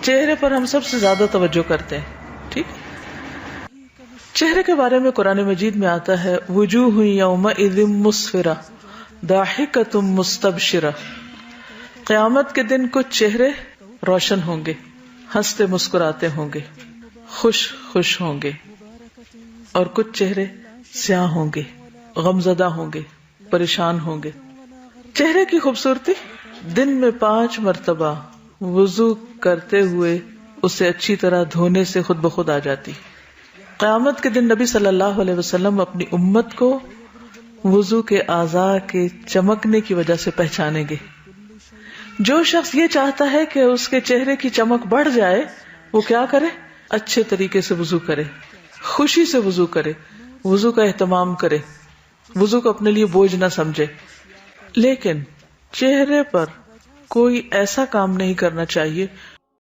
چہرے پر ہم سب سے زیادہ توجہ کرتے ہیں، ٹھیک؟ چہرے کے بارے میں قرآن مجید میں آتا ہے وجوہ یومئذ مسفرہ ضاحکۃ مستبشرہ، قیامت کے دن کچھ چہرے روشن ہوں گے، ہنستے مسکراتے ہوں گے، خوش ہوں گے، اور کچھ چہرے سیاہ ہوں گے، غمزدہ ہوں گے، پریشان ہوں گے۔ چہرے کی خوبصورتی دن میں 5 مرتبہ وضو کرتے ہوئے اسے اچھی طرح دھونے سے خود بخود آ جاتی۔ قیامت کے دن نبی صلی اللہ علیہ وسلم اپنی امت کو وضو کے اعضاء کے چمکنے کی وجہ سے پہچانیں گے۔ جو شخص یہ چاہتا ہے کہ اس کے چہرے کی چمک بڑھ جائے، وہ کیا کرے؟ اچھے طریقے سے وضو کرے، خوشی سے وضو کرے، وضو کا اہتمام کرے، وضو کو اپنے لیے بوجھ نہ سمجھے۔ لیکن چہرے پر کوئی ایسا کام نہیں کرنا چاہیے